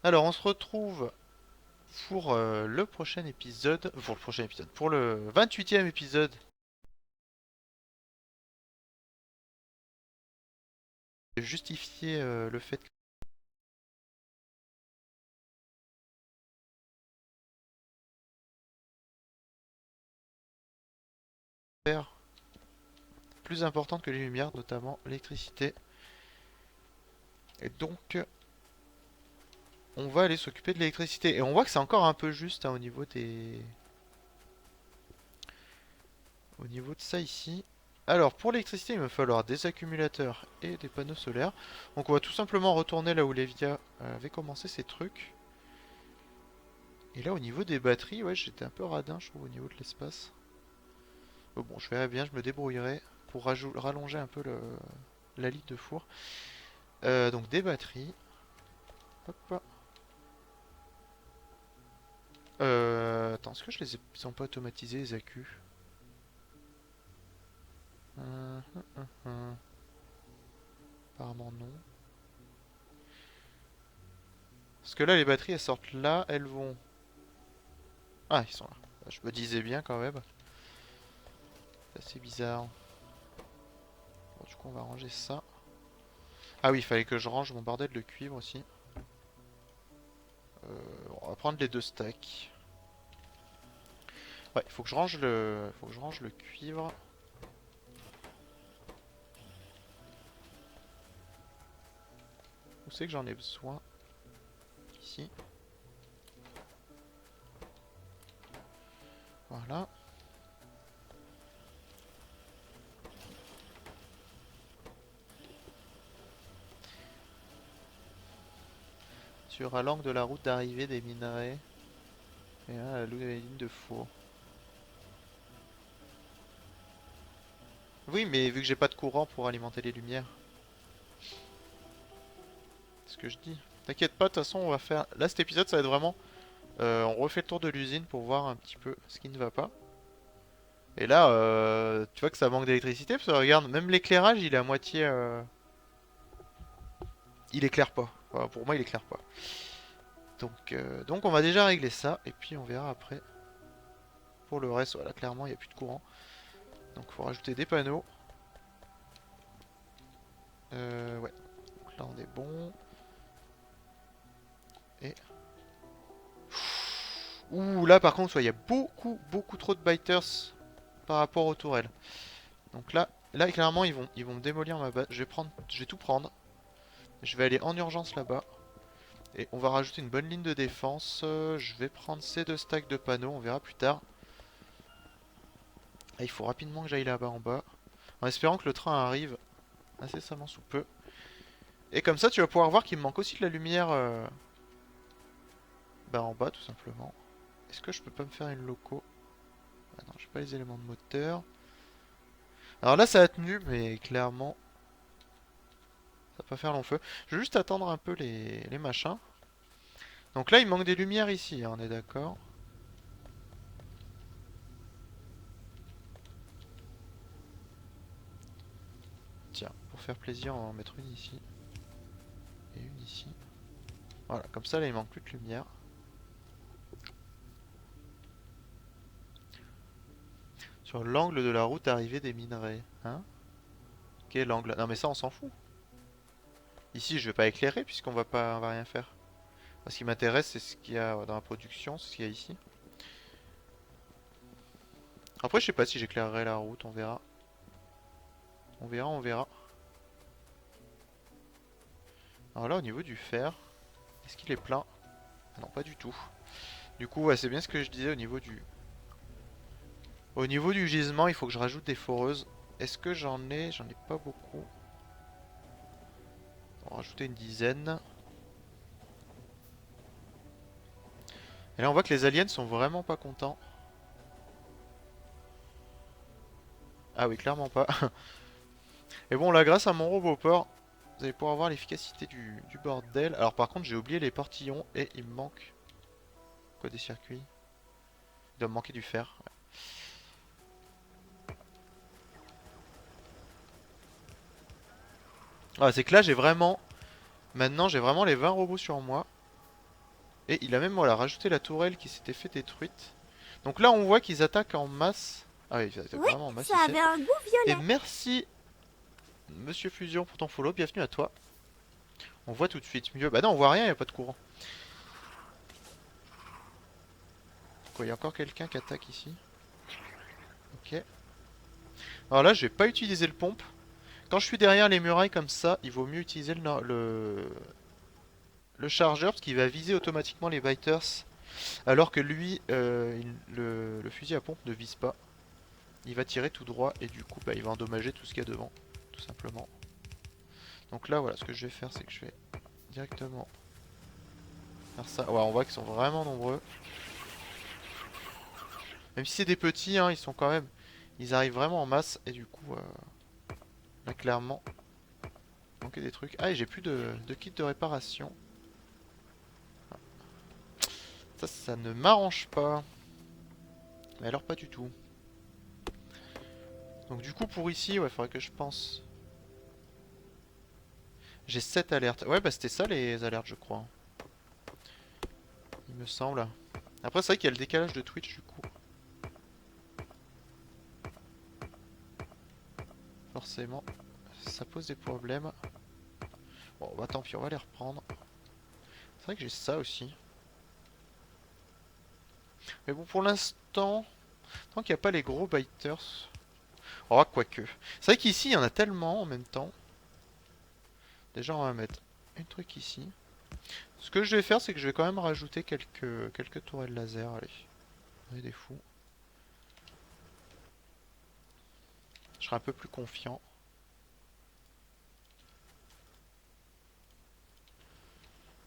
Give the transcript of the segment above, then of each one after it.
Alors, on se retrouve pour le prochain épisode. Pour le prochain épisode. Pour le 28e épisode. Justifier le fait que faire plus importante que les lumières, notamment l'électricité. Et donc, on va aller s'occuper de l'électricité. Et on voit que c'est encore un peu juste hein, au niveau des. Au niveau de ça ici. Alors, pour l'électricité, il va falloir des accumulateurs et des panneaux solaires. Donc, on va tout simplement retourner là où Levia avait commencé ses trucs. Et là, au niveau des batteries, ouais, j'étais un peu radin, je trouve, au niveau de l'espace. Bon, je verrai bien, je me débrouillerai pour rallonger un peu la ligne de four. Donc, des batteries. Hop. Attends, est-ce que ils sont pas automatisés, les accus? Hum. Apparemment non. Parce que là, les batteries, elles sortent là, elles vont... Ah, ils sont là. Je me disais bien quand même. C'est assez bizarre. Bon, du coup, on va ranger ça. Ah oui, il fallait que je range mon bordel de cuivre aussi. On va prendre les deux stacks. Ouais, il faut que je range faut que je range le cuivre. Où c'est que j'en ai besoin? Ici. Voilà. Sur l'angle de la route d'arrivée des minerais. Et là, la ligne de four. Oui, mais vu que j'ai pas de courant pour alimenter les lumières. C'est ce que je dis. T'inquiète pas, de toute façon, on va faire... Là, cet épisode, ça va être vraiment... on refait le tour de l'usine pour voir un petit peu ce qui ne va pas. Et là, tu vois que ça manque d'électricité, parce que regarde, même l'éclairage, il est à moitié... Il éclaire pas. Enfin, pour moi, il éclaire pas. Donc on va déjà régler ça, et puis on verra après. Pour le reste, voilà, clairement, il n'y a plus de courant. Donc il faut rajouter des panneaux. Ouais. Donc là, on est bon. Et... Ouh, là, par contre, il y a beaucoup trop de biters par rapport aux tourelles. Donc là, clairement, ils vont me démolir ma base. Je vais tout prendre. Je vais aller en urgence là-bas. Et on va rajouter une bonne ligne de défense. Je vais prendre ces deux stacks de panneaux, on verra plus tard. Ah, il faut rapidement que j'aille là-bas en bas. En espérant que le train arrive incessamment sous peu. Et comme ça, tu vas pouvoir voir qu'il me manque aussi de la lumière bah, en bas, tout simplement. Est-ce que je peux pas me faire une loco? Ah non, j'ai pas les éléments de moteur. Alors là, ça a tenu, mais clairement, ça va pas faire long feu. Je vais juste attendre un peu les machins. Donc là, il manque des lumières ici, hein, on est d'accord. Tiens, pour faire plaisir, on va en mettre une ici. Et une ici. Voilà, comme ça, là, il manque plus de lumière. Sur l'angle de la route d'arrivée des minerais. Hein? Quel angle? Non, mais ça, on s'en fout. Ici, je vais pas éclairer on va rien faire. Ce qui m'intéresse, c'est ce qu'il y a dans la production, c'est ce qu'il y a ici. Après, je sais pas si j'éclairerai la route, on verra. On verra. Alors là, au niveau du fer, est-ce qu'il est plein? Ah non, pas du tout. Du coup, ouais, c'est bien ce que je disais au niveau du... Au niveau du gisement, il faut que je rajoute des foreuses. Est-ce que j'en ai? J'en ai pas beaucoup. On va rajouter une dizaine. Et là, on voit que les aliens sont vraiment pas contents. Ah oui, clairement pas. Et bon, là, grâce à mon robot port, vous allez pouvoir voir l'efficacité du bordel. Alors par contre, j'ai oublié les portillons et il me manque... Quoi, des circuits? Il doit me manquer du fer. Ah, c'est que là, j'ai vraiment... Maintenant, j'ai vraiment les 20 robots sur moi. Et il a même voilà, rajouté la tourelle qui s'était fait détruite. Donc là on voit qu'ils attaquent en masse. Ah oui, ils attaquent Oui, vraiment en masse ça ici. avait un goût Et violet. merci Monsieur Fusion pour ton follow, bienvenue à toi. On voit tout de suite mieux. Bah non, on voit rien, il n'y a pas de courant. Quoi, il y a encore quelqu'un qui attaque ici. Ok. Alors là, je vais pas utiliser le pompe. Quand je suis derrière les murailles comme ça, il vaut mieux utiliser le chargeur parce qu'il va viser automatiquement les biters. Alors que lui, le fusil à pompe ne vise pas. Il va tirer tout droit et du coup, bah, il va endommager tout ce qu'il y a devant. Tout simplement. Donc là, voilà, ce que je vais faire, c'est que je vais directement faire ça. Ouais, on voit qu'ils sont vraiment nombreux. Même si c'est des petits, hein, ils sont quand même... Ils arrivent vraiment en masse et du coup, là, clairement, il manquait des trucs. Ah, et j'ai plus de kit de réparation. Ça ne m'arrange pas. Mais alors pas du tout. Donc du coup pour ici, ouais, faudrait que je pense. J'ai 7 alertes. Ouais, bah c'était ça les alertes, je crois. Il me semble. Après, c'est vrai qu'il y a le décalage de Twitch du coup. Forcément, ça pose des problèmes. Bon, bah tant pis, on va les reprendre. C'est vrai que j'ai ça aussi. Mais bon, pour l'instant, tant qu'il n'y a pas les gros biters. Oh, quoique. C'est vrai qu'ici, il y en a tellement en même temps. Déjà, on va mettre un truc ici. Ce que je vais faire, c'est que je vais quand même rajouter quelques tourelles laser. Allez, on est des fous. Je serai un peu plus confiant.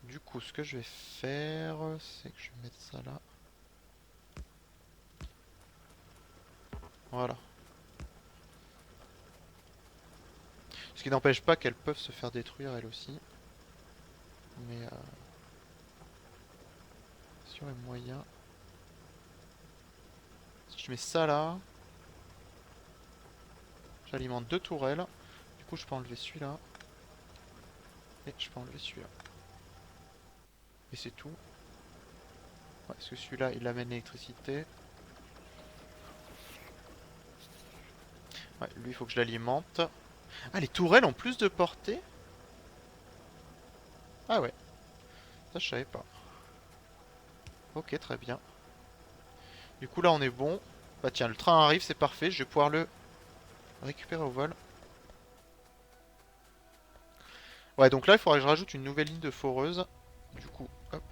Du coup, ce que je vais faire, c'est que je vais mettre ça là. Voilà. Ce qui n'empêche pas qu'elles peuvent se faire détruire elles aussi. Mais si on a moyen. Si je mets ça là, j'alimente deux tourelles. Du coup, je peux enlever celui-là. Et je peux enlever celui-là. Et c'est tout. Ouais, parce que celui-là, il amène l'électricité. Ouais, lui, il faut que je l'alimente. Ah, les tourelles ont plus de portée? Ah ouais, ça je savais pas. Ok, très bien. Du coup, là, on est bon. Bah tiens, le train arrive, c'est parfait. Je vais pouvoir le récupérer au vol. Ouais, donc là, il faudrait que je rajoute une nouvelle ligne de foreuse. Du coup, hop.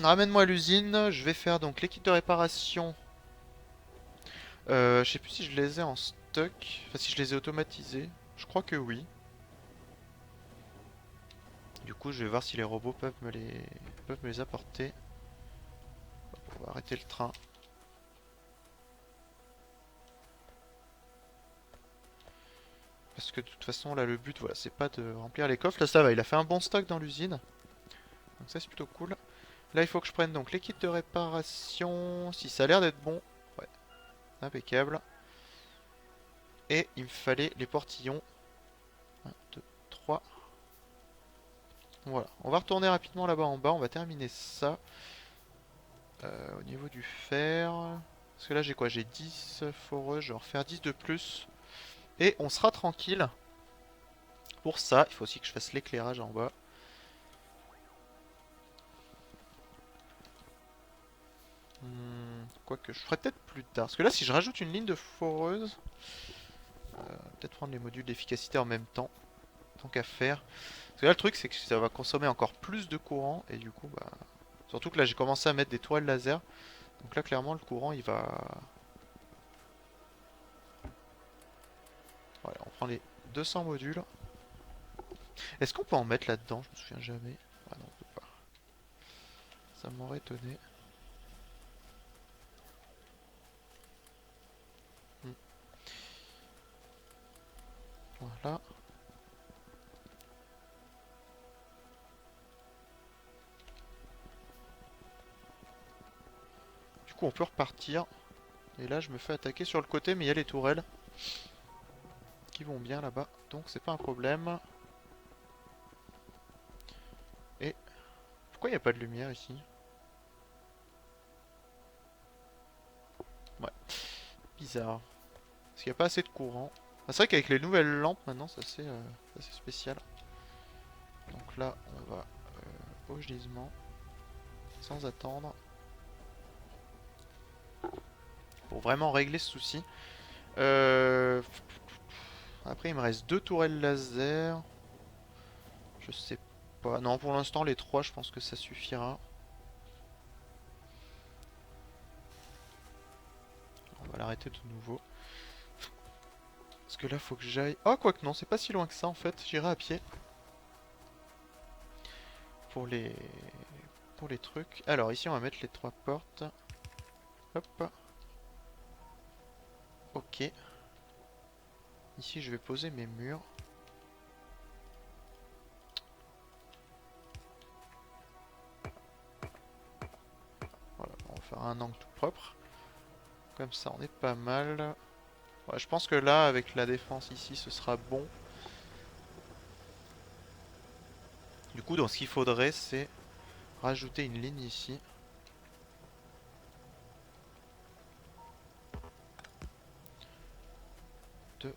Ramène-moi à l'usine. Je vais faire donc les kits de réparation. Je sais plus si je les ai en stock. Enfin, si je les ai automatisés. Je crois que oui. Du coup, je vais voir si les robots peuvent me les apporter. Hop, on va arrêter le train. Parce que de toute façon, là, le but, voilà, c'est pas de remplir les coffres. Là, ça va, il a fait un bon stock dans l'usine. Donc ça, c'est plutôt cool. Là, il faut que je prenne donc les kits de réparation. Si ça a l'air d'être bon. Ouais, impeccable. Et il me fallait les portillons. Un, 2, 3. Voilà. On va retourner rapidement là-bas en bas. On va terminer ça. Au niveau du fer. Parce que là, j'ai quoi? J'ai 10 foreuses. Je vais en refaire 10 de plus. Et on sera tranquille. Pour ça, il faut aussi que je fasse l'éclairage en bas. Quoique, je ferai peut-être plus tard. Parce que là, si je rajoute une ligne de foreuse, peut-être prendre les modules d'efficacité en même temps. Tant qu'à faire. Parce que là, le truc, c'est que ça va consommer encore plus de courant. Et du coup, bah. Surtout que là, j'ai commencé à mettre des toiles laser. Donc là, clairement, le courant, il va. Voilà, on prend les 200 modules. Est-ce qu'on peut en mettre là-dedans? Je me souviens jamais. Ah non, on peut pas. Ça m'aurait étonné. Hmm. Voilà. Du coup, on peut repartir. Et là, je me fais attaquer sur le côté, mais il y a les tourelles qui vont bien là-bas. Donc, c'est pas un problème. Et Pourquoi il n'y a pas de lumière ici? Ouais, bizarre. Parce qu'il n'y a pas assez de courant. Ah, c'est vrai qu'avec les nouvelles lampes maintenant, c'est assez spécial. Donc là, on va au gisement, sans attendre, pour vraiment régler ce souci. Euh, Après, il me reste 2 tourelles laser. Je sais pas. Non, pour l'instant, les 3, je pense que ça suffira. On va l'arrêter de nouveau. Parce que là, faut que j'aille... Oh, quoique non, c'est pas si loin que ça, en fait. J'irai à pied. Pour les... Pour les trucs. Alors, ici, on va mettre les 3 portes. Hop. Ok. Ici, je vais poser mes murs. Voilà, on va faire un angle tout propre. Comme ça, on est pas mal. Ouais, je pense que là, avec la défense ici, ce sera bon. Du coup, donc, ce qu'il faudrait, c'est rajouter une ligne ici. De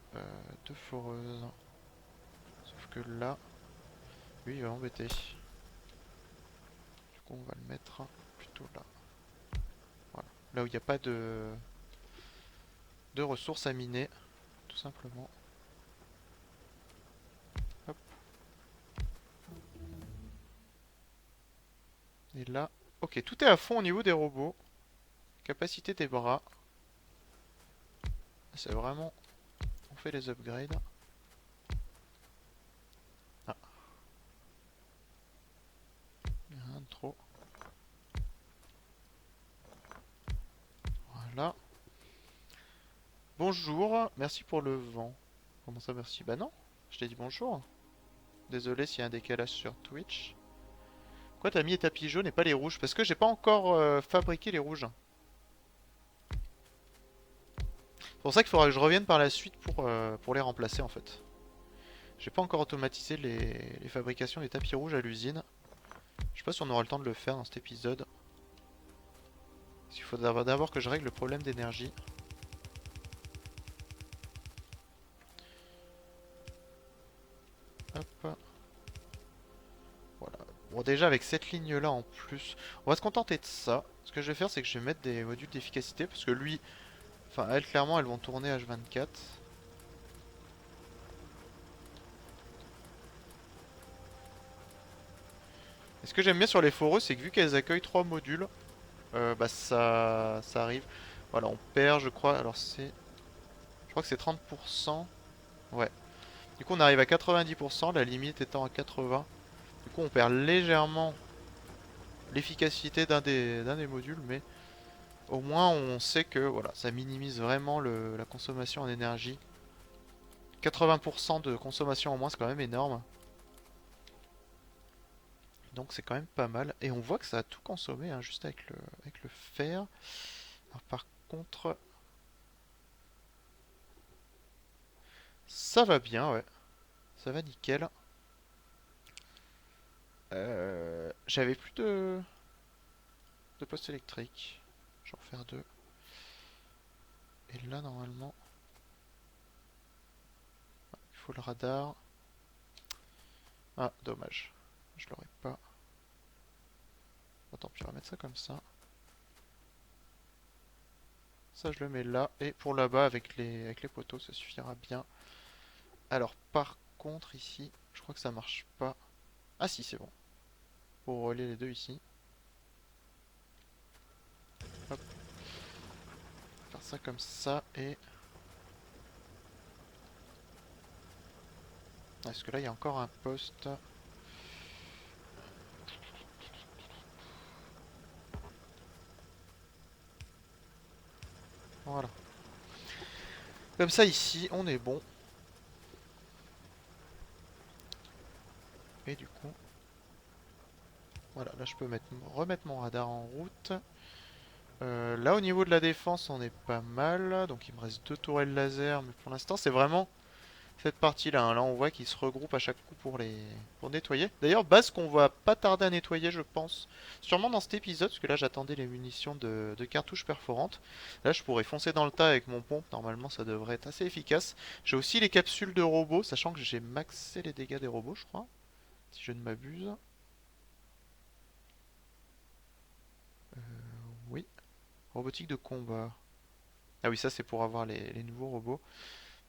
foreuse. Sauf que là, lui, il va embêter. Du coup, on va le mettre plutôt là. Voilà. Là où il n'y a pas de ressources à miner, tout simplement. Hop. Et là, ok, tout est à fond au niveau des robots. Capacité des bras. C'est vraiment... On fait les upgrades. Ah, il y a rien de trop. Voilà. Bonjour, merci pour le vent. Comment ça, merci? Bah non, je t'ai dit bonjour. Désolé s'il y a un décalage sur Twitch. Pourquoi t'as mis les tapis jaunes et pas les rouges? Parce que j'ai pas encore fabriqué les rouges. C'est pour ça qu'il faudra que je revienne par la suite pour les remplacer en fait. J'ai pas encore automatisé les fabrications des tapis rouges à l'usine. Je sais pas si on aura le temps de le faire dans cet épisode. Il faut d'abord que je règle le problème d'énergie. Hop. Voilà. Bon, déjà avec cette ligne là en plus, on va se contenter de ça. Ce que je vais faire, c'est que je vais mettre des modules d'efficacité parce que lui, enfin elles clairement, elles vont tourner H24. Et ce que j'aime bien sur les foreux, c'est que vu qu'elles accueillent 3 modules, bah ça arrive. Voilà, on perd, je crois. Alors je crois que c'est 30%. Ouais. Du coup, on arrive à 90%, la limite étant à 80. Du coup, on perd légèrement l'efficacité d'un des modules, mais au moins on sait que voilà, ça minimise vraiment la consommation en énergie. 80% de consommation en moins, c'est quand même énorme. Donc c'est quand même pas mal. Et on voit que ça a tout consommé, hein, juste avec le fer. Alors, par contre, ça va bien, ouais. Ça va nickel. J'avais plus de postes électriques. Je vais en faire 2. Et là, normalement, il faut le radar. Ah, dommage. Je l'aurais pas. Attends, puis on va mettre ça comme ça. Ça, je le mets là. Et pour là-bas, avec les poteaux, ça suffira bien. Alors, par contre, ici, je crois que ça marche pas. Ah si, c'est bon. Pour relier les deux ici. Hop. Faire ça comme ça et... Est-ce que là, il y a encore un poste? Voilà. Comme ça, ici, on est bon. Et du coup... Voilà, là, je peux remettre mon radar en route. Là, au niveau de la défense, on est pas mal. Donc, il me reste 2 tourelles laser. Mais pour l'instant, c'est vraiment... cette partie-là, hein. Là, on voit qu'ils se regroupent à chaque coup pour nettoyer. D'ailleurs, base qu'on va pas tarder à nettoyer, je pense. Sûrement dans cet épisode, parce que là, j'attendais les munitions de cartouches perforantes. Là, je pourrais foncer dans le tas avec mon pompe. Normalement, ça devrait être assez efficace. J'ai aussi les capsules de robots, sachant que j'ai maxé les dégâts des robots, je crois. Si je ne m'abuse. Oui. Robotique de combat. Ah oui, ça, c'est pour avoir les nouveaux robots.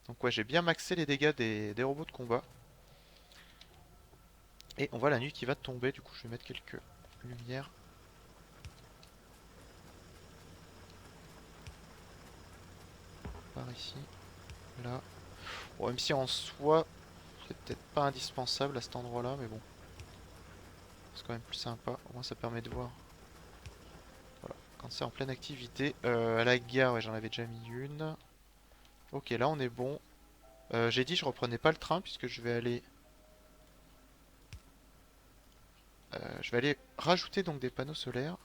Donc ouais, j'ai bien maxé les dégâts des robots de combat. Et on voit la nuit qui va tomber, du coup je vais mettre quelques lumières par ici, là. Bon, même si en soi, c'est peut-être pas indispensable à cet endroit-là, mais bon, c'est quand même plus sympa. Au moins ça permet de voir. Voilà, quand c'est en pleine activité. À la gare, ouais, j'en avais déjà mis une. Ok, là on est bon. J'ai dit je reprenais pas le train puisque je vais aller rajouter donc des panneaux solaires.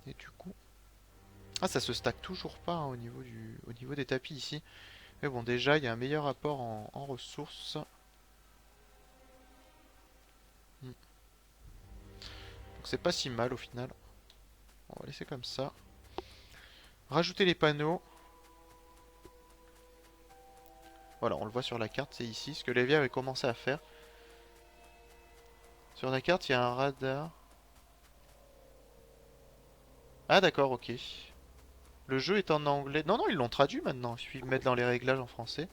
Et du coup, ah, ça se stack toujours pas hein, au niveau des tapis ici. Mais bon, déjà, il y a un meilleur apport en ressources. Hmm. Donc c'est pas si mal au final. On va laisser comme ça. Rajouter les panneaux. Voilà, on le voit sur la carte, c'est ici. Ce que Lévia avait commencé à faire. Sur la carte, il y a un radar. Ah d'accord, ok. Le jeu est en anglais. Non, non, ils l'ont traduit maintenant. Il suffit de mettre dans les réglages en français.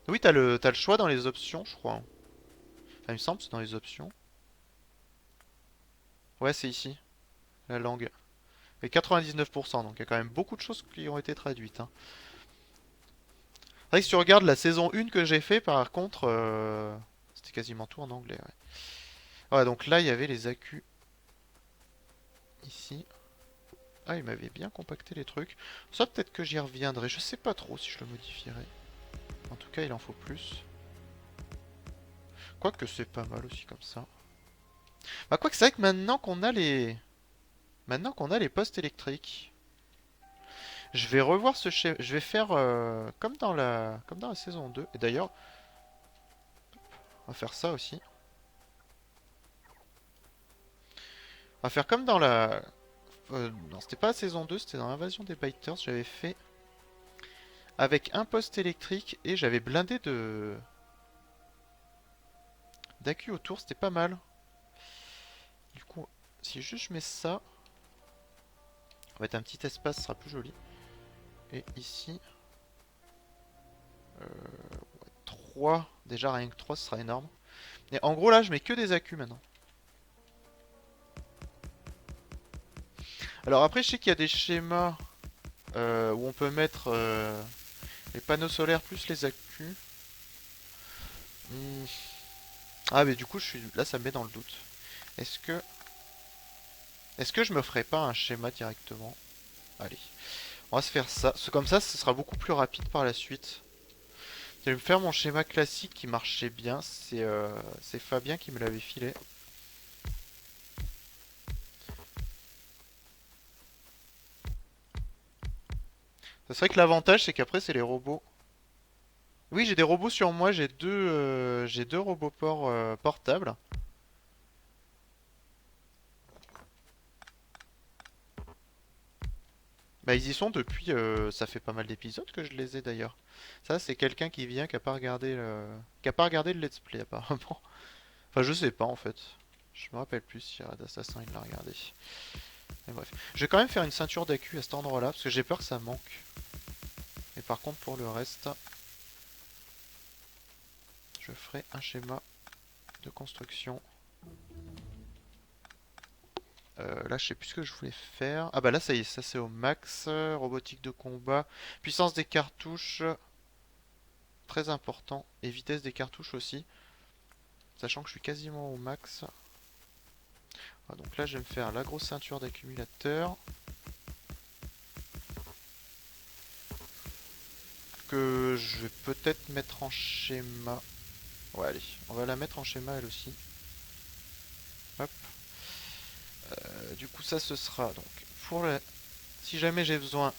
Oui, t'as le choix dans les options, je crois. Enfin, il me semble, c'est dans les options. Ouais, c'est ici, la langue. Et 99%, donc il y a quand même beaucoup de choses qui ont été traduites, hein. C'est vrai que si tu regardes la saison 1 que j'ai fait, par contre, c'était quasiment tout en anglais, ouais. Ouais, donc là, il y avait les accus ici. Ah, il m'avait bien compacté les trucs. Ça, peut-être que j'y reviendrai. Je sais pas trop si je le modifierai. En tout cas, il en faut plus. Quoique c'est pas mal aussi comme ça. Bah, quoique c'est vrai que maintenant qu'on a les... Maintenant qu'on a les postes électriques, je vais revoir ce schéma. Je vais faire comme dans la saison 2. Et d'ailleurs, on va faire ça aussi. On va faire comme dans la... non, c'était pas la saison 2, c'était dans l'invasion des Biters. J'avais fait avec un poste électrique et j'avais blindé de d'accu autour, c'était pas mal. Du coup, si juste je mets ça, on va mettre un petit espace, ce sera plus joli. Et ici, 3, déjà rien que 3, ce sera énorme. Et en gros là, je mets que des accus maintenant. Alors après, je sais qu'il y a des schémas où on peut mettre les panneaux solaires plus les accus. Hmm. Ah mais du coup, là, ça me met dans le doute. Est-ce que est-ce que je me ferais pas un schéma directement? Allez, on va se faire ça. Comme ça, ce sera beaucoup plus rapide par la suite. Je vais me faire mon schéma classique qui marchait bien. C'est Fabien qui me l'avait filé. C'est vrai que l'avantage, c'est qu'après, c'est les robots. Oui, j'ai des robots sur moi. J'ai deux roboports portables. Bah, ils y sont depuis. Ça fait pas mal d'épisodes que je les ai d'ailleurs. Ça, c'est quelqu'un qui vient qui a pas regardé le let's play apparemment. Enfin, je sais pas en fait. Je me rappelle plus si Red Assassin il l'a regardé. Mais bref. Je vais quand même faire une ceinture d'accu à cet endroit-là parce que j'ai peur que ça manque. Et par contre, pour le reste, je ferai un schéma de construction. Là, je sais plus ce que je voulais faire. Ah bah là, ça y est, ça c'est au max. Robotique de combat. Puissance des cartouches. Très important. Et vitesse des cartouches aussi. Sachant que je suis quasiment au max. Ah, donc là, je vais me faire la grosse ceinture d'accumulateur. Que je vais peut-être mettre en schéma. Ouais, allez, on va la mettre en schéma elle aussi. Hop. Du coup, ça ce sera donc pour la... Si jamais j'ai besoin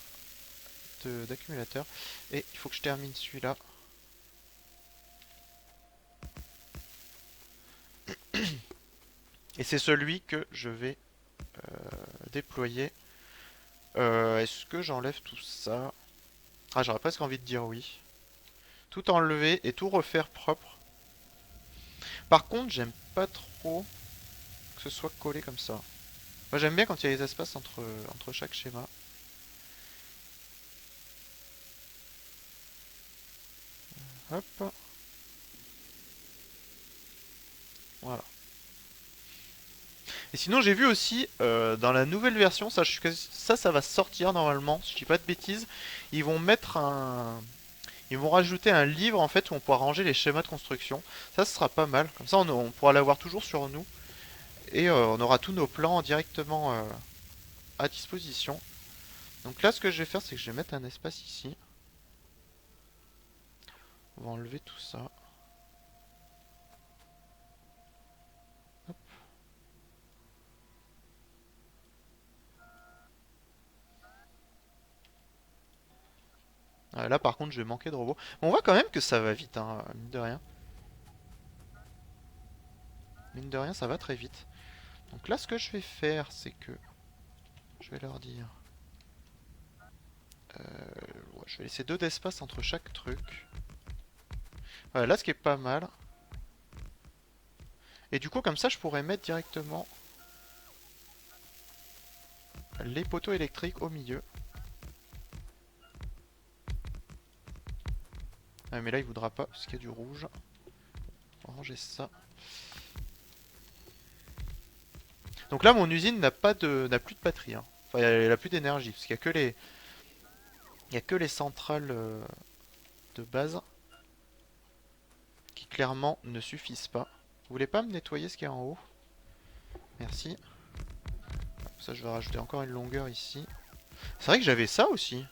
d'accumulateurs. Et il faut que je termine celui-là. Et c'est celui que je vais déployer. Est-ce que j'enlève tout ça? Ah, j'aurais presque envie de dire oui. Tout enlever et tout refaire propre. Par contre, j'aime pas trop que ce soit collé comme ça. Moi, j'aime bien quand il y a les espaces entre chaque schéma. Hop. Voilà. Et sinon, j'ai vu aussi dans la nouvelle version, ça va sortir normalement, si je dis pas de bêtises. Ils vont mettre un, Ils vont rajouter un livre en fait où on pourra ranger les schémas de construction. Ça, ce sera pas mal. Comme ça, on pourra l'avoir toujours sur nous et on aura tous nos plans directement à disposition. Donc là, ce que je vais faire, c'est que je vais mettre un espace ici. On va enlever tout ça. Hop. Là, par contre, je vais manquer de robots. Mais on voit quand même que ça va vite, hein, mine de rien. Mine de rien, ça va très vite. Donc là, ce que je vais faire, c'est que je vais leur dire... ouais, je vais laisser 2 d'espace entre chaque truc. Voilà, là, ce qui est pas mal. Et du coup, comme ça, je pourrais mettre directement les poteaux électriques au milieu. Ah, mais là, il voudra pas, parce qu'il y a du rouge. On va ranger ça. Donc là, mon usine n'a plus de batterie, hein. Enfin, elle a plus d'énergie, parce qu'il y a que les centrales de base qui clairement ne suffisent pas. Vous voulez pas me nettoyer ce qu'il y a en haut? Merci. Ça, je vais rajouter encore une longueur ici. C'est vrai que j'avais ça aussi.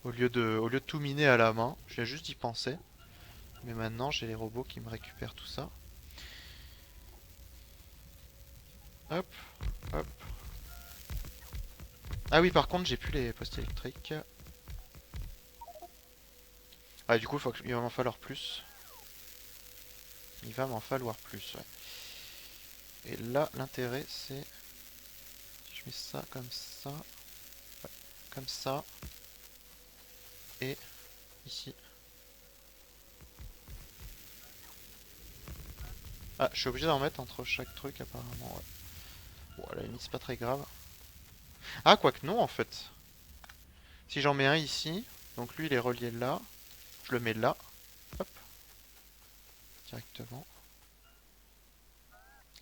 Au lieu de tout miner à la main, je viens juste d'y penser. Mais maintenant, j'ai les robots qui me récupèrent tout ça. Hop, hop. Ah oui, par contre, j'ai plus les postes électriques. Ah, du coup, il va m'en falloir plus. Il va m'en falloir plus, ouais. Et là, l'intérêt, c'est... Je mets ça comme ça. Ouais, comme ça. Et ici. Ah, je suis obligé d'en mettre entre chaque truc, apparemment, ouais. Bon, à la limite, c'est pas très grave. Ah, quoique non, en fait. Si j'en mets un ici, donc lui, il est relié là. Je le mets là. Hop. Directement.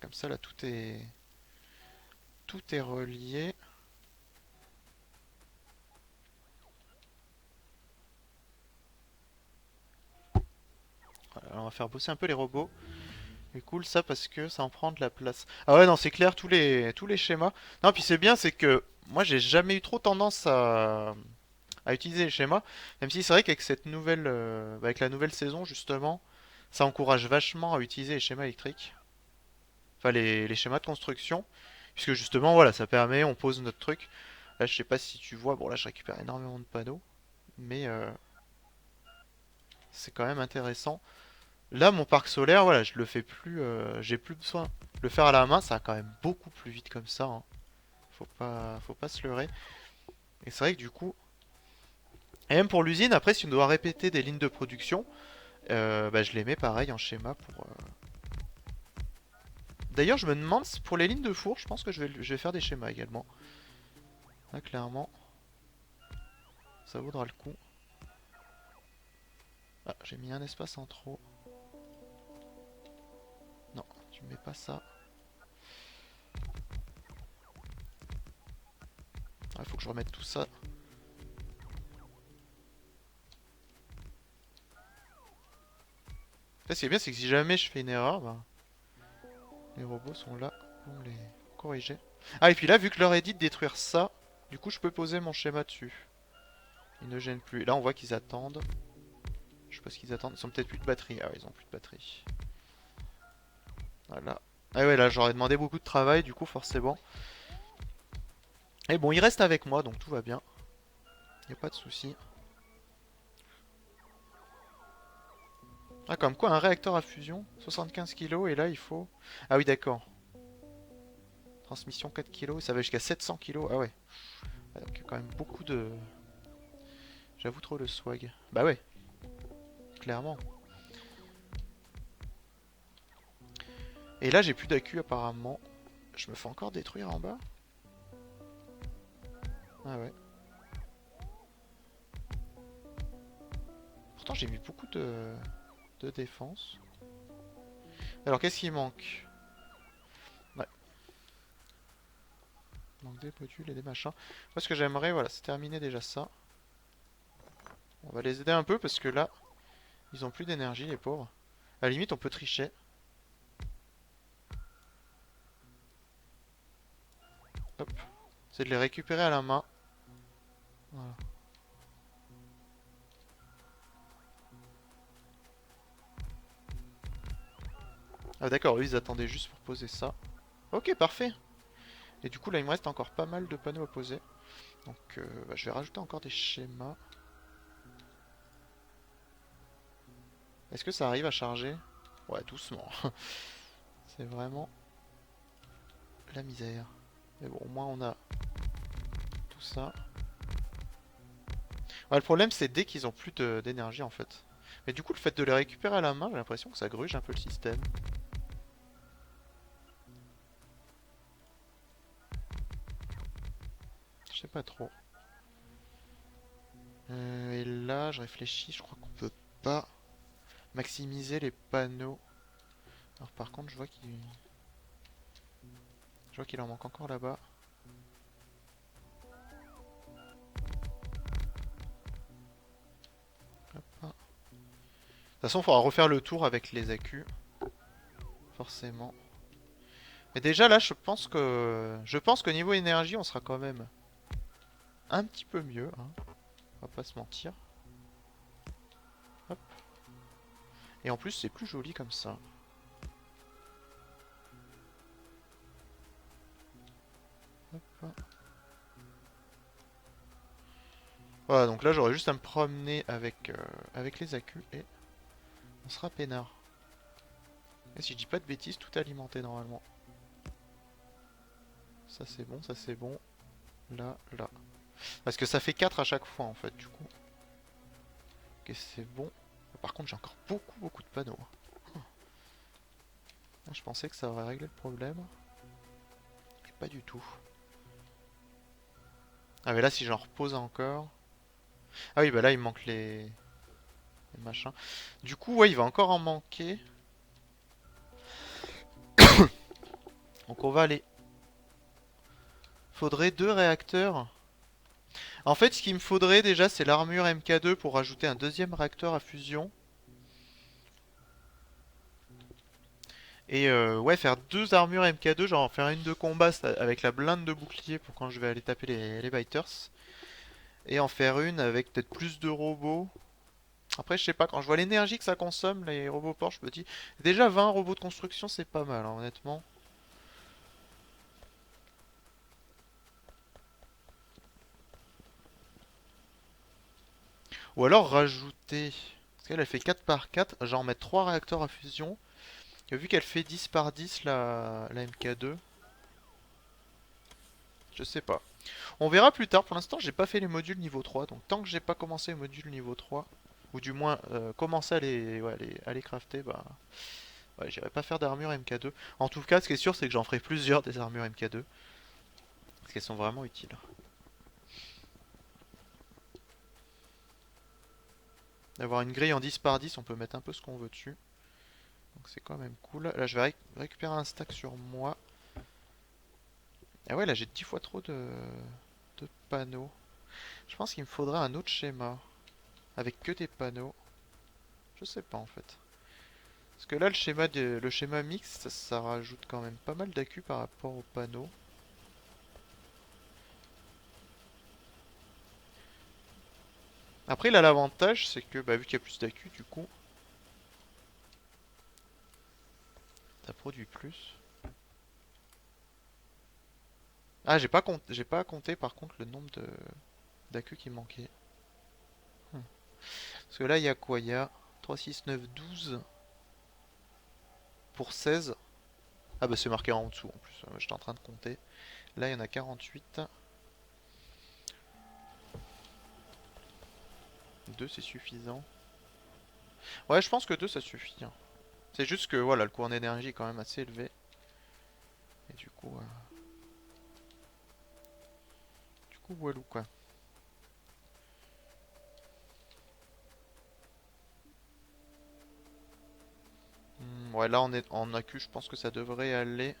Comme ça, là, tout est relié. Voilà, on va faire bosser un peu les robots. C'est cool ça parce que ça en prend de la place. Ah ouais, non, c'est clair, tous les schémas. Non, puis c'est bien, c'est que moi j'ai jamais eu trop tendance à utiliser les schémas. Même si c'est vrai qu'avec cette nouvelle, avec la nouvelle saison justement, ça encourage vachement à utiliser les schémas électriques. Enfin, les schémas de construction. Puisque justement, voilà, ça permet, on pose notre truc. Là, je sais pas si tu vois, bon là je récupère énormément de panneaux. Mais c'est quand même intéressant. Là, mon parc solaire, voilà, je le fais plus, j'ai plus besoin de le faire à la main, ça va quand même beaucoup plus vite comme ça, hein. Faut pas se leurrer. Et c'est vrai que du coup, et même pour l'usine, après, si on doit répéter des lignes de production, bah, je les mets pareil en schéma pour. D'ailleurs, je me demande si pour les lignes de four, je pense que je vais faire des schémas également. Là, clairement, ça vaudra le coup. Ah, j'ai mis un espace en trop. Non, tu mets pas ça. Il faut que je remette tout ça. Là, ce qui est bien, c'est que si jamais je fais une erreur, bah, les robots sont là pour les corriger. Ah, et puis là, vu que je leur ai dit de détruire ça, du coup, je peux poser mon schéma dessus. Ils ne gênent plus. Et là, on voit qu'ils attendent. Je sais pas ce qu'ils attendent. Ils ont peut-être plus de batterie. Ah ouais, ils ont plus de batterie. Voilà. Ah ouais, là, j'aurais demandé beaucoup de travail, du coup, forcément. Et bon, ils restent avec moi, donc tout va bien. Y a pas de souci. Ah, comme quoi un réacteur à fusion, 75 kilos et là il faut... Ah oui d'accord. Transmission 4 kilos, ça va jusqu'à 700 kilos. Ah ouais. Donc il y a quand même beaucoup de... J'avoue trop le swag. Bah ouais, clairement. Et là j'ai plus d'accu apparemment. Je me fais encore détruire en bas. Ah ouais. Pourtant j'ai mis beaucoup de défense. Alors qu'est-ce qui manque? Ouais, il manque des modules et des machins. Moi ce que j'aimerais, voilà, c'est terminer déjà ça. On va les aider un peu parce que là, ils ont plus d'énergie les pauvres. À la limite on peut tricher. Hop. C'est de les récupérer à la main. Voilà. Ah d'accord, eux ils attendaient juste pour poser ça. Ok, parfait. Et du coup là il me reste encore pas mal de panneaux à poser. Donc bah, je vais rajouter encore des schémas. Est-ce que ça arrive à charger? Ouais, doucement. C'est vraiment la misère. Mais bon, au moins on a tout ça. Ouais, le problème c'est dès qu'ils ont plus d'énergie en fait. Mais du coup le fait de les récupérer à la main, j'ai l'impression que ça gruge un peu le système. Je sais pas trop. Et là, je réfléchis, je crois qu'on peut pas maximiser les panneaux. Alors par contre, je vois qu'il en manque encore là-bas. Hop, hein. De toute façon, il faudra refaire le tour avec les accus, forcément. Mais déjà là, je pense que niveau énergie, on sera quand même un petit peu mieux, hein. On va pas se mentir. Hop. Et en plus, c'est plus joli comme ça. Hop. Voilà, donc là, j'aurais juste à me promener avec les accus et on sera peinard. Et si je dis pas de bêtises, tout est alimenté normalement. Ça c'est bon, ça c'est bon. Là, là. Parce que ça fait 4 à chaque fois en fait, du coup. Ok, c'est bon. Par contre, j'ai encore beaucoup, beaucoup de panneaux. Ah, je pensais que ça aurait réglé le problème. Et pas du tout. Ah, mais là, si j'en repose encore. Ah oui, bah là, il me manque les machins. Du coup, ouais, il va encore en manquer. Donc, on va aller. Faudrait 2 réacteurs. En fait, ce qu'il me faudrait déjà, c'est l'armure MK2 pour rajouter un deuxième réacteur à fusion. Et ouais, faire 2 armures MK2, genre en faire une de combat avec la blinde de bouclier pour quand je vais aller taper les biters. Et en faire une avec peut-être plus de robots. Après, je sais pas, quand je vois l'énergie que ça consomme, les robots Porsche, je me dis, déjà 20 robots de construction, c'est pas mal, hein, honnêtement. Ou alors rajouter, parce qu'elle elle fait 4 par 4, genre mettre 3 réacteurs à fusion. Et vu qu'elle fait 10 par 10, la MK2, je sais pas. On verra plus tard, pour l'instant j'ai pas fait les modules niveau 3, donc tant que j'ai pas commencé les modules niveau 3, ou du moins commencer à les crafter, bah ouais, j'irai pas faire d'armure MK2. En tout cas, ce qui est sûr, c'est que j'en ferai plusieurs des armures MK2, parce qu'elles sont vraiment utiles. D'avoir une grille en 10 par 10, on peut mettre un peu ce qu'on veut dessus. Donc c'est quand même cool. Là, je vais récupérer un stack sur moi. Ah ouais, là j'ai 10 fois trop de panneaux. Je pense qu'il me faudrait un autre schéma. Avec que des panneaux. Je sais pas en fait. Parce que là, le schéma mixte, ça rajoute quand même pas mal d'accu par rapport aux panneaux. Après, il a l'avantage, c'est que bah, vu qu'il y a plus d'accu, du coup, ça produit plus. Ah, j'ai pas compté par contre le nombre d'accu qui me manquait. Parce que là, il y a quoi? Il y a 3, 6, 9, 12 pour 16. Ah bah c'est marqué en dessous en plus, j'étais en train de compter. Là, il y en a 48. 2 c'est suffisant. Ouais, je pense que 2 ça suffit, hein. C'est juste que voilà, le coût en énergie est quand même assez élevé. Et du coup, walou quoi. Ouais, là on est en accu, je pense que ça devrait aller.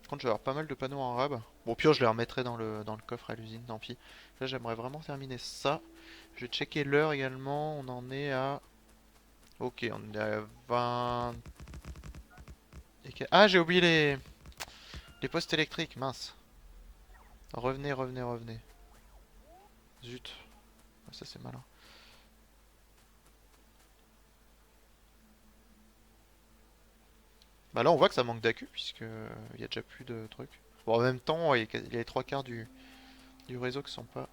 Par contre, je vais avoir pas mal de panneaux en rab. Bon, au pire, je les remettrai dans le coffre à l'usine, tant pis. Là, j'aimerais vraiment terminer ça. Je vais checker l'heure également. On en est à. Ok, on est à 20. Ah, j'ai oublié les postes électriques, mince. Revenez, revenez, revenez. Zut. Ça, c'est malin. Bah là, on voit que ça manque d'accu, puisque il y a déjà plus de trucs. Bon, en même temps, il y a les trois quarts du réseau qui sont pas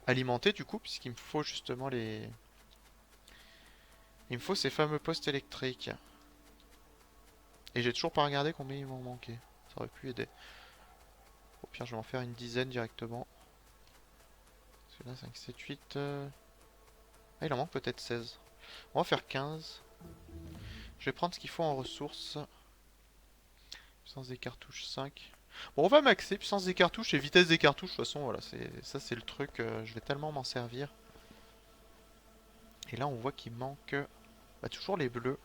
alimentés, du coup, puisqu'il me faut justement les. Il me faut ces fameux postes électriques. Et j'ai toujours pas regardé combien il m'en manquait. Ça aurait pu aider. Au pire, je vais en faire une dizaine directement. Parce que là, 5, 7, 8. Ah, il en manque peut-être 16. On va faire 15. Je vais prendre ce qu'il faut en ressources. Puissance des cartouches 5. Bon, on va maxer puissance des cartouches et vitesse des cartouches. De toute façon, voilà, ça c'est le truc. Je vais tellement m'en servir. Et là, on voit qu'il manque bah, toujours les bleus.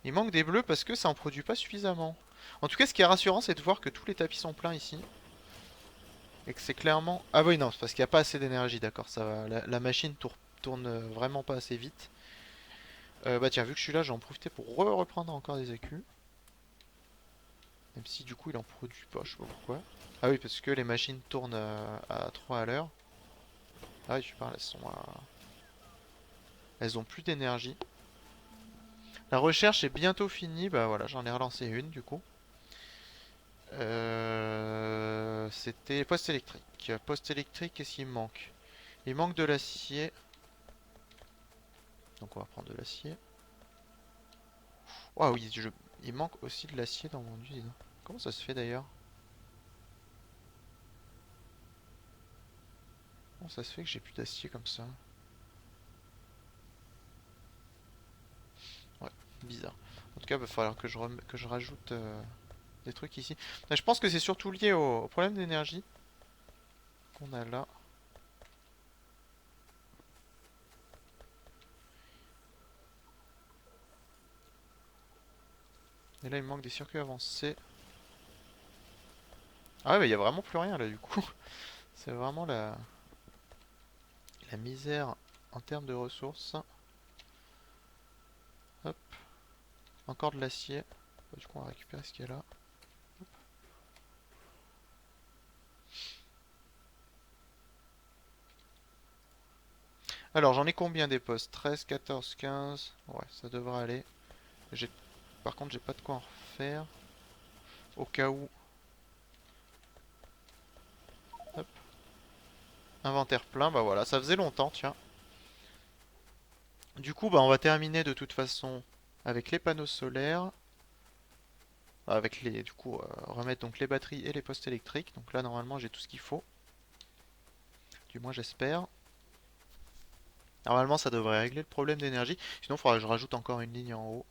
Il manque des bleus parce que ça en produit pas suffisamment. En tout cas, ce qui est rassurant, c'est de voir que tous les tapis sont pleins ici. Et que c'est clairement... Ah oui, non, c'est parce qu'il n'y a pas assez d'énergie, d'accord, ça va. La machine tourne vraiment pas assez vite. Bah tiens, vu que je suis là, j'en profiter pour reprendre encore des accus. Même si du coup il en produit pas, je sais pas pourquoi. Ah oui, parce que les machines tournent à 3 à l'heure. Ah oui, je parle, elles ont plus d'énergie. La recherche est bientôt finie, bah voilà, j'en ai relancé une du coup. C'était poste électrique. Poste électrique, qu'est-ce qu'il me manque? Il manque de l'acier. Donc on va prendre de l'acier. Ah oui, il manque aussi de l'acier dans mon usine. Comment ça se fait d'ailleurs? Comment ça se fait que j'ai plus d'acier comme ça? Ouais, bizarre. En tout cas, il va falloir que je rajoute des trucs ici. Mais je pense que c'est surtout lié au problème d'énergie qu'on a là. Et là, il me manque des circuits avancés. Ah ouais, mais il y a vraiment plus rien là du coup. C'est vraiment la misère en termes de ressources. Hop, encore de l'acier. Du coup, on va récupérer ce qu'il y a là. Alors, j'en ai combien des postes? 13, 14, 15. Ouais, ça devrait aller. J'ai... Par contre, j'ai pas de quoi en refaire. Au cas où. Hop. Inventaire plein, bah voilà, ça faisait longtemps, tiens. Du coup, bah on va terminer de toute façon avec les panneaux solaires. Avec les, du coup, remettre donc les batteries et les postes électriques. Donc là, normalement, j'ai tout ce qu'il faut. Du moins, j'espère. Normalement, ça devrait régler le problème d'énergie. Sinon, il faudra que je rajoute encore une ligne en haut.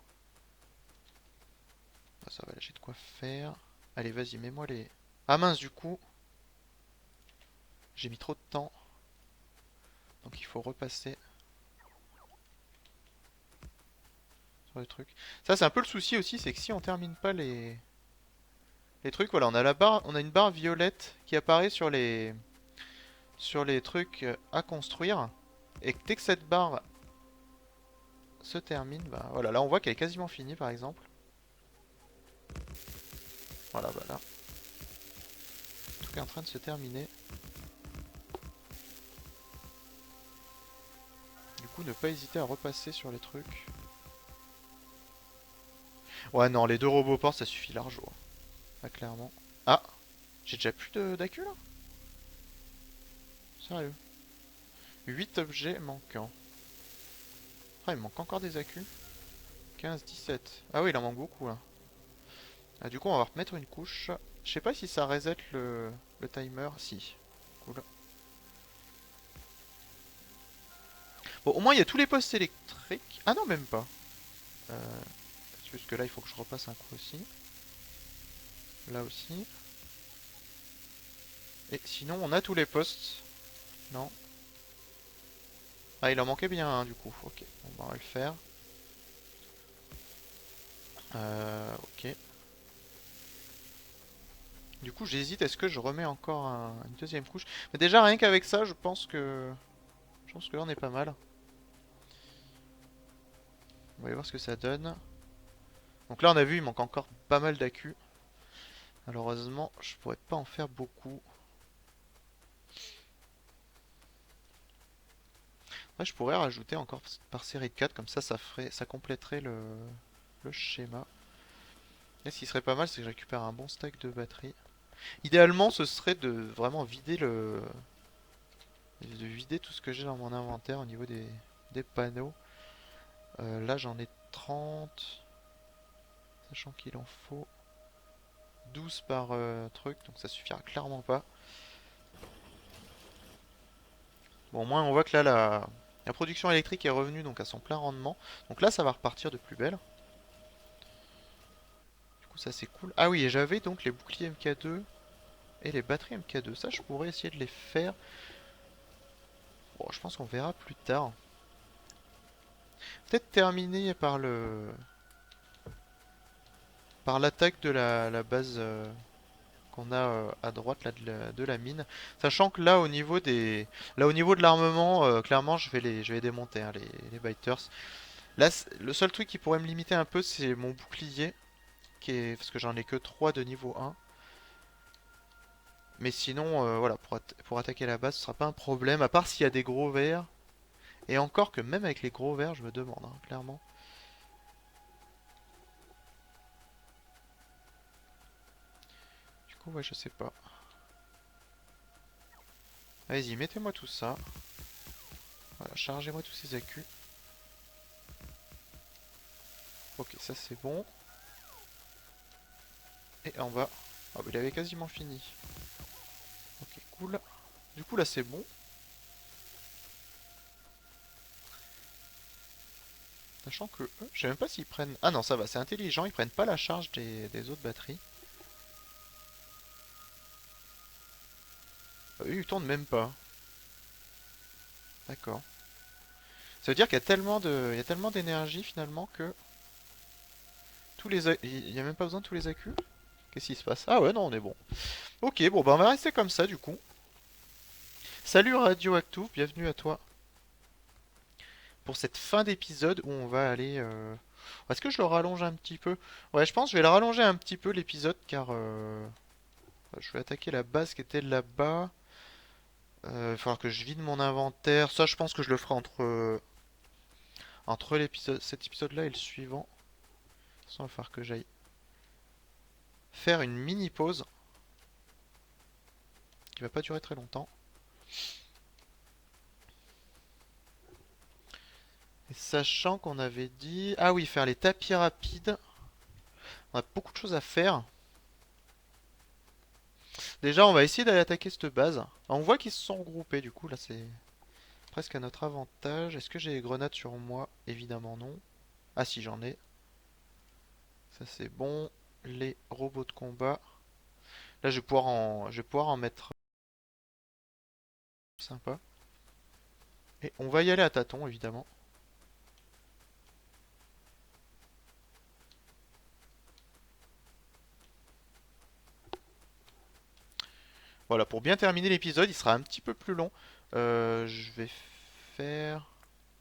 Bah, ça va, j'ai de quoi faire. Allez, vas-y, mets-moi les... Ah mince, du coup, j'ai mis trop de temps. Donc il faut repasser sur le truc. Ça, c'est un peu le souci aussi, c'est que si on termine pas les trucs, voilà, on a la barre, on a une barre violette qui apparaît sur les trucs à construire. Et dès que cette barre se termine, bah voilà, là on voit qu'elle est quasiment finie par exemple. Voilà, bah là, tout est en train de se terminer. Du coup, ne pas hésiter à repasser sur les trucs. Ouais, non, les deux robots ports, ça suffit largement. Pas clairement. Ah, J'ai déjà plus d'accu là? Sérieux? 8 objets manquants. Ah, il me manque encore des accus. 15, 17. Ah oui, il en manque beaucoup là. Ah, du coup, on va remettre une couche. Je sais pas si ça reset le timer. Si. Cool. Bon, au moins, il y a tous les postes électriques. Ah non, même pas. Euh, Parce que là, il faut que je repasse un coup aussi. Là aussi. Et sinon, on a tous les postes. Non. Ah, il en manquait bien un du coup. Ok, bon, bah, on va le faire. Ok. Du coup, j'hésite. Est-ce que je remets encore une deuxième couche? Mais déjà, rien qu'avec ça, je pense que... Je pense que là, on est pas mal. On va aller voir ce que ça donne. Donc là, on a vu, il manque encore pas mal d'accus. Malheureusement, je pourrais pas en faire beaucoup. Ouais, je pourrais rajouter encore par série de 4, comme ça compléterait le schéma. Et ce qui serait pas mal, c'est que je récupère un bon stack de batterie. Idéalement, ce serait de vraiment de vider tout ce que j'ai dans mon inventaire au niveau des panneaux. Là, j'en ai 30, sachant qu'il en faut 12 par truc, donc ça suffira clairement pas. Bon, au moins, on voit que là, la production électrique est revenue donc à son plein rendement. Donc là, ça va repartir de plus belle. Du coup, ça c'est cool. Ah oui, et j'avais donc les boucliers MK2 et les batteries MK2. Ça, je pourrais essayer de les faire. Bon, je pense qu'on verra plus tard. Peut-être terminer par l'attaque de la base qu'on a à droite là, de la mine. Sachant que là, au niveau de l'armement, clairement, je vais les démonter, hein, les biters. Là, le seul truc qui pourrait me limiter un peu, c'est mon bouclier, parce que j'en ai que 3 de niveau 1. Mais sinon, voilà, pour attaquer la base, ce sera pas un problème, à part s'il y a des gros vers. Et encore que même avec les gros vers, je me demande, hein, clairement. Du coup, ouais, je sais pas. Allez-y, mettez-moi tout ça. Voilà, chargez-moi tous ces accus. Ok, ça c'est bon. Et en bas. Ah, bah, il avait quasiment fini. Ok, cool. Du coup, là c'est bon. Sachant que eux, je sais même pas s'ils prennent. Ah non, ça va, c'est intelligent, ils prennent pas la charge des autres batteries. Eux, ils tournent même pas. D'accord. Ça veut dire qu'il y a il y a tellement d'énergie finalement que il y a même pas besoin de tous les accus. Qu'est-ce qui se passe? Ah ouais, non, on est bon. Ok, bon, bah on va rester comme ça du coup. Salut Radioactive, bienvenue à toi pour cette fin d'épisode où on va aller. Est-ce que je le rallonge un petit peu? Ouais, je pense que je vais le rallonger un petit peu l'épisode car je vais attaquer la base qui était là-bas. Il va falloir que je vide mon inventaire. Ça, je pense que je le ferai entre cet épisode-là et le suivant. De toute façon, il va falloir que j'aille faire une mini pause qui va pas durer très longtemps. Et sachant qu'on avait dit... Ah oui, faire les tapis rapides. On a beaucoup de choses à faire. Déjà, on va essayer d'aller attaquer cette base. On voit qu'ils se sont regroupés, du coup, là, c'est presque à notre avantage. Est-ce que j'ai les grenades sur moi? Évidemment non. Ah si, j'en ai. Ça, c'est bon. Les robots de combat. Là, je vais pouvoir en mettre sympa. Et on va y aller à tâtons, évidemment. Voilà, pour bien terminer l'épisode, il sera un petit peu plus long. Je vais faire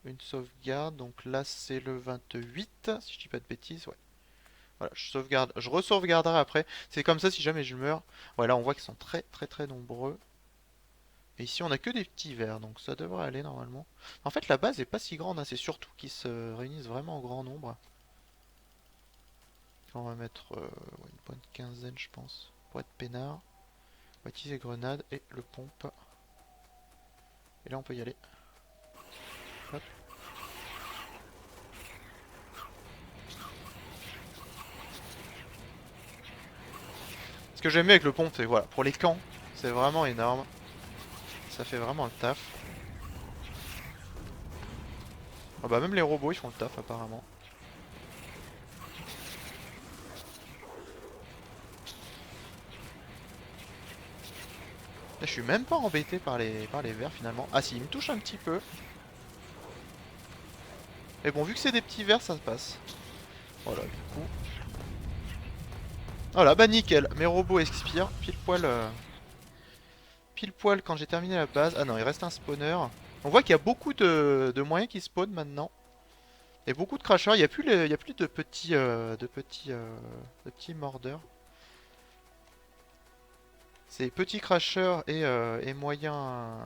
une sauvegarde. Donc là, c'est le 28, si je dis pas de bêtises. Ouais. Voilà, je sauvegarde, je re-sauvegarderai après. C'est comme ça si jamais je meurs. Voilà, on voit qu'ils sont très très très nombreux. Et ici, on a que des petits vers, donc ça devrait aller normalement. En fait, la base est pas si grande, hein, c'est surtout qu'ils se réunissent vraiment en grand nombre. On va mettre ouais, une bonne quinzaine, je pense, pour être peinard. On va utiliser grenade et le pompe. Et là on peut y aller. Hop. Ce que j'aime bien avec le pompe, c'est voilà, pour les camps, c'est vraiment énorme. Ça fait vraiment le taf. Ah bah même les robots ils font le taf apparemment. Là, je suis même pas embêté par les vers finalement. Ah si, il me touche un petit peu. Mais bon, vu que c'est des petits vers, ça se passe. Voilà, du coup. Voilà, bah nickel. Mes robots expirent pile poil quand j'ai terminé la base. Ah non, il reste un spawner. On voit qu'il y a beaucoup de moyens qui spawnent maintenant. Et beaucoup de crashers. Il n'y a plus, il y a plus de petits mordeurs. C'est petits crashers et moyens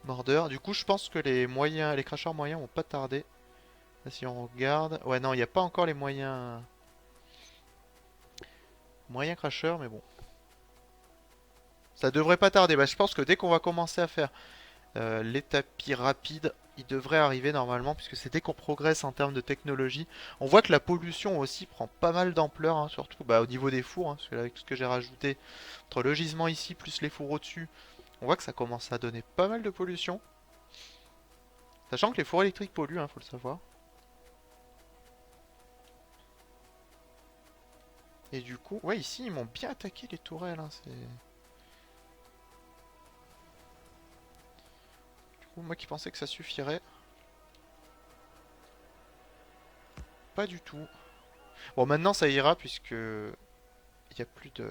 mordeurs. Du coup, je pense que les crashers moyens vont pas tarder. Là, si on regarde, ouais, non, il n'y a pas encore les moyens crashers, mais bon, ça devrait pas tarder. Bah, je pense que dès qu'on va commencer à faire les tapis rapides, il devrait arriver normalement, puisque c'est dès qu'on progresse en termes de technologie. On voit que la pollution aussi prend pas mal d'ampleur, hein, surtout bah, au niveau des fours, hein, parce que là, avec tout ce que j'ai rajouté, entre le gisement ici plus les fours au-dessus, on voit que ça commence à donner pas mal de pollution. Sachant que les fours électriques polluent, hein, faut le savoir. Et du coup, ouais, ici, ils m'ont bien attaqué les tourelles, hein, c'est... Du coup, moi qui pensais que ça suffirait, pas du tout. Bon, maintenant ça ira puisque il y a plus de,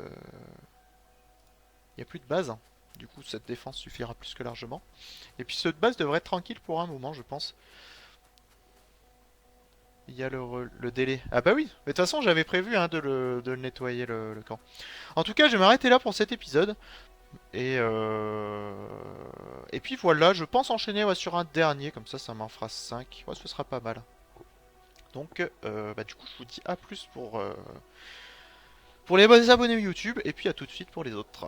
il y a plus de base. Du coup, cette défense suffira plus que largement. Et puis cette base devrait être tranquille pour un moment, je pense. Il y a le délai. Ah bah oui, mais de toute façon j'avais prévu hein, de le nettoyer le camp. En tout cas, je vais m'arrêter là pour cet épisode. Et puis voilà, je pense enchaîner ouais, sur un dernier, comme ça m'en fera 5. Ouais, ce sera pas mal. Donc, bah, du coup, je vous dis à plus pour les abonnés YouTube, et puis à tout de suite pour les autres.